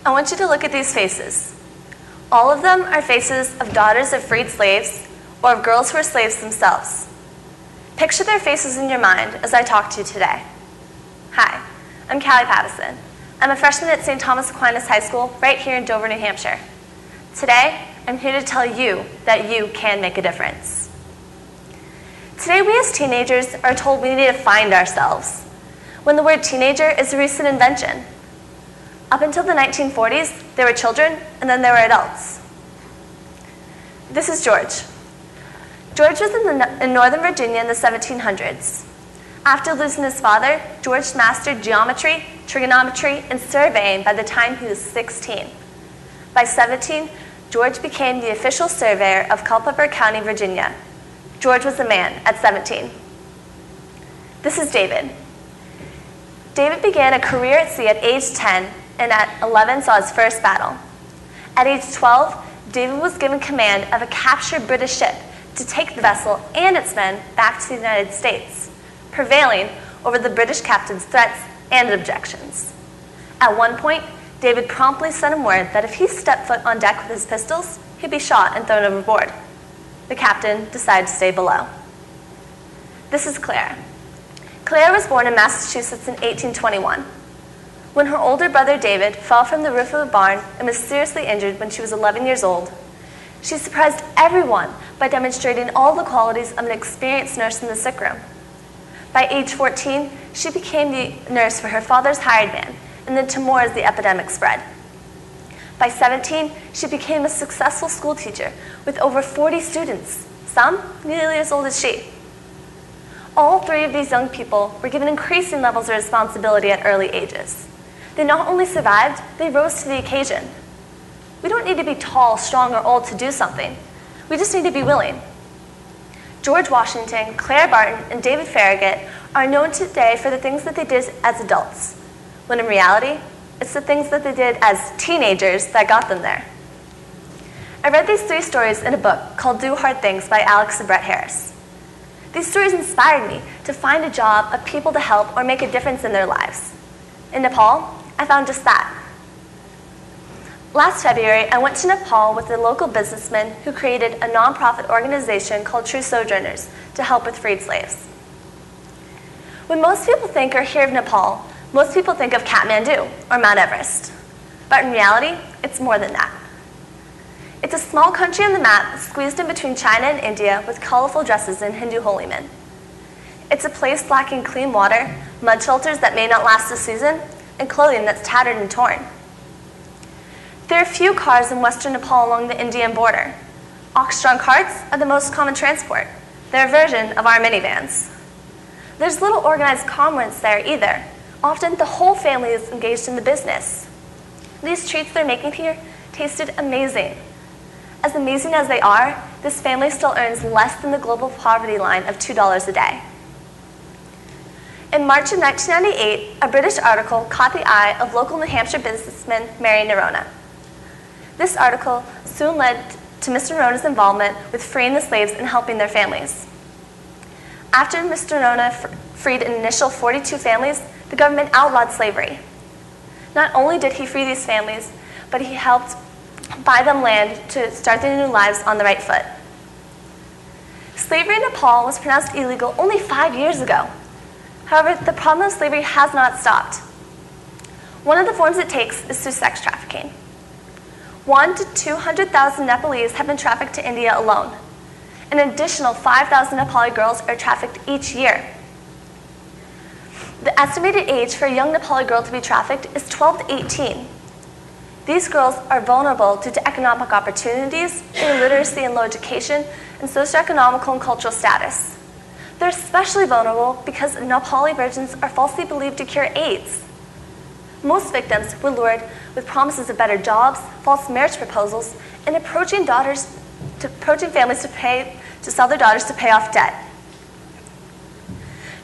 I want you to look at these faces. All of them are faces of daughters of freed slaves or of girls who were slaves themselves. Picture their faces in your mind as I talk to you today. Hi, I'm Callie Patteson. I'm a freshman at St. Thomas Aquinas High School right here in Dover, New Hampshire. Today, I'm here to tell you that you can make a difference. Today, we as teenagers are told we need to find ourselves, when the word teenager is a recent invention. Up until the 1940s, there were children, and then there were adults. This is George. George was in Northern Virginia in the 1700s. After losing his father, George mastered geometry, trigonometry, and surveying by the time he was 16. By 17, George became the official surveyor of Culpeper County, Virginia. George was a man at 17. This is David. David began a career at sea at age 10, and at 11 saw his first battle. At age 12, David was given command of a captured British ship to take the vessel and its men back to the United States, prevailing over the British captain's threats and objections. At one point, David promptly sent him word that if he stepped foot on deck with his pistols, he'd be shot and thrown overboard. The captain decided to stay below. This is Claire. Claire was born in Massachusetts in 1821. When her older brother David fell from the roof of a barn and was seriously injured when she was 11 years old, she surprised everyone by demonstrating all the qualities of an experienced nurse in the sick room. By age 14, she became the nurse for her father's hired man, and then to more as the epidemic spread. By 17, she became a successful school teacher with over 40 students, some nearly as old as she. All three of these young people were given increasing levels of responsibility at early ages. They not only survived, they rose to the occasion. We don't need to be tall, strong, or old to do something. We just need to be willing. George Washington, Claire Barton, and David Farragut are known today for the things that they did as adults, when in reality, it's the things that they did as teenagers that got them there. I read these three stories in a book called Do Hard Things by Alex and Brett Harris. These stories inspired me to find a job of people to help or make a difference in their lives. In Nepal, I found just that. Last February, I went to Nepal with a local businessman who created a nonprofit organization called True Sojourners to help with freed slaves. When most people think or hear of Nepal, most people think of Kathmandu or Mount Everest. But in reality, it's more than that. It's a small country on the map squeezed in between China and India with colorful dresses and Hindu holy men. It's a place lacking clean water, mud shelters that may not last a season, and clothing that's tattered and torn. There are few cars in western Nepal along the Indian border. Ox-drawn carts are the most common transport. They're a version of our minivans. There's little organized commerce there either. Often the whole family is engaged in the business. These treats they're making here tasted amazing. As amazing as they are, this family still earns less than the global poverty line of $2 a day. In March of 1998, a British article caught the eye of local New Hampshire businessman Mary Nerona. This article soon led to Mr. Nerona's involvement with freeing the slaves and helping their families. After Mr. Nerona freed an initial 42 families, the government outlawed slavery. Not only did he free these families, but he helped buy them land to start their new lives on the right foot. Slavery in Nepal was pronounced illegal only 5 years ago. However, the problem of slavery has not stopped. One of the forms it takes is through sex trafficking. 100,000 to 200,000 Nepalese have been trafficked to India alone. An additional 5,000 Nepali girls are trafficked each year. The estimated age for a young Nepali girl to be trafficked is 12 to 18. These girls are vulnerable due to economic opportunities, illiteracy and low education, and socioeconomical and cultural status. They're especially vulnerable because Nepali virgins are falsely believed to cure AIDS. Most victims were lured with promises of better jobs, false marriage proposals, and approaching families to sell their daughters to pay off debt.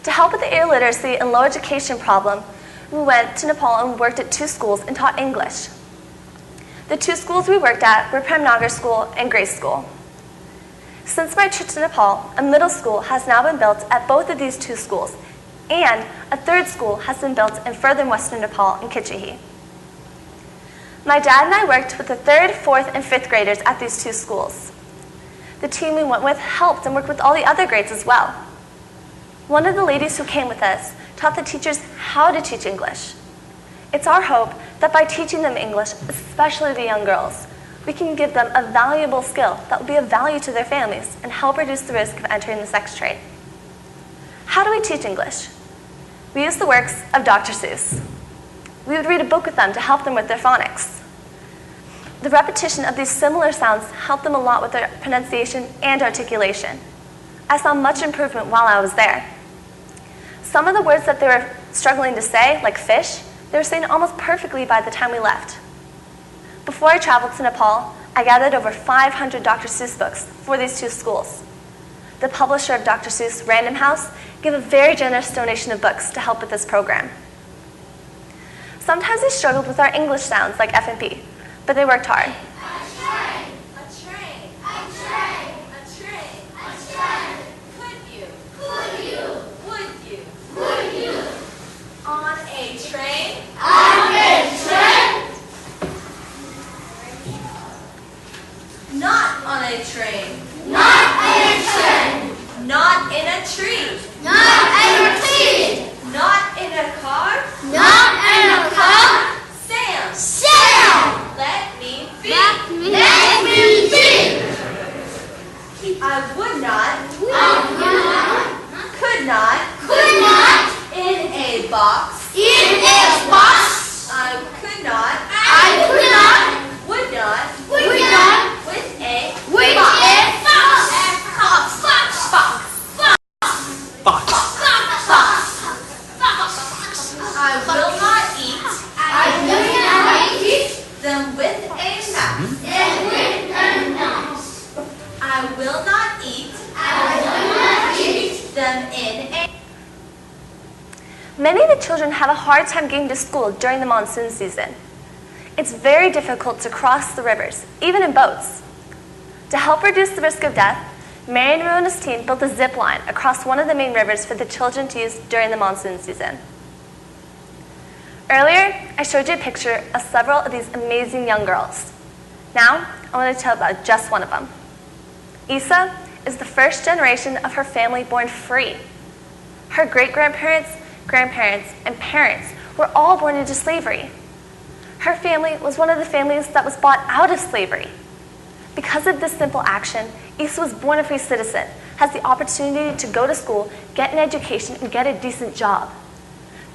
To help with the illiteracy and low education problem, we went to Nepal and worked at 2 schools and taught English. The 2 schools we worked at were Premnagar School and Grace School. Since my trip to Nepal, a middle school has now been built at both of these 2 schools, and a 3rd school has been built in further western Nepal in Kitchehi. My dad and I worked with the 3rd, 4th, and 5th graders at these 2 schools. The team we went with helped and worked with all the other grades as well. One of the ladies who came with us taught the teachers how to teach English. It's our hope that by teaching them English, especially the young girls, we can give them a valuable skill that will be of value to their families and help reduce the risk of entering the sex trade. How do we teach English? We use the works of Dr. Seuss. We would read a book with them to help them with their phonics. The repetition of these similar sounds helped them a lot with their pronunciation and articulation. I saw much improvement while I was there. Some of the words that they were struggling to say, like fish, they were saying almost perfectly by the time we left. Before I traveled to Nepal, I gathered over 500 Dr. Seuss books for these 2 schools. The publisher of Dr. Seuss, Random House, gave a very generous donation of books to help with this program. Sometimes they struggled with our English sounds like F and P, but they worked hard. Not on a train. Not on a train. Not in a tree. Not in a tree. Not in a car. Not in a car. Sam. Sam. Let me be. Let me be. I would not. I would not. Could not. Could not. In a box. In a box. I could not. I could not. Would not. Would not. With a box. I will not eat. I will not eat them with a mouse. I will not eat. I will not eat them in a. Many of the children have a hard time getting to school during the monsoon season. It's very difficult to cross the rivers, even in boats. To help reduce the risk of death, Mary and Ramona's team built a zip line across one of the main rivers for the children to use during the monsoon season. Earlier, I showed you a picture of several of these amazing young girls. Now, I want to tell about just one of them. Isa is the first generation of her family born free. Her great-grandparents, grandparents, and parents were all born into slavery. Her family was one of the families that was bought out of slavery. Because of this simple action, Isa was born a free citizen, has the opportunity to go to school, get an education, and get a decent job.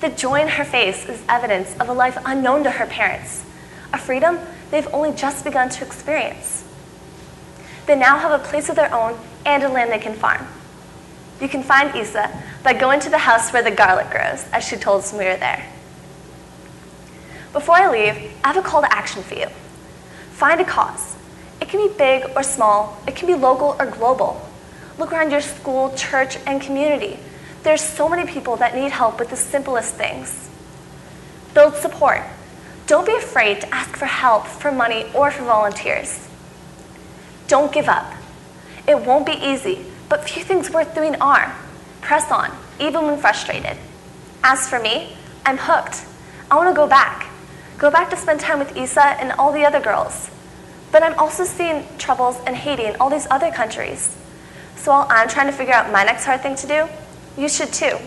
The joy in her face is evidence of a life unknown to her parents, a freedom they've only just begun to experience. They now have a place of their own and a land they can farm. You can find Isa by going to the house where the garlic grows, as she told us when we were there. Before I leave, I have a call to action for you. Find a cause. It can be big or small. It can be local or global. Look around your school, church, and community. There's so many people that need help with the simplest things. Build support. Don't be afraid to ask for help, for money, or for volunteers. Don't give up. It won't be easy, but few things worth doing are. Press on, even when frustrated. As for me, I'm hooked. I want to go back. Go back to spend time with Isa and all the other girls. But I'm also seeing troubles in Haiti and all these other countries. So while I'm trying to figure out my next hard thing to do, you should too,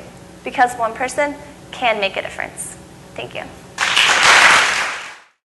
because one person can make a difference. Thank you.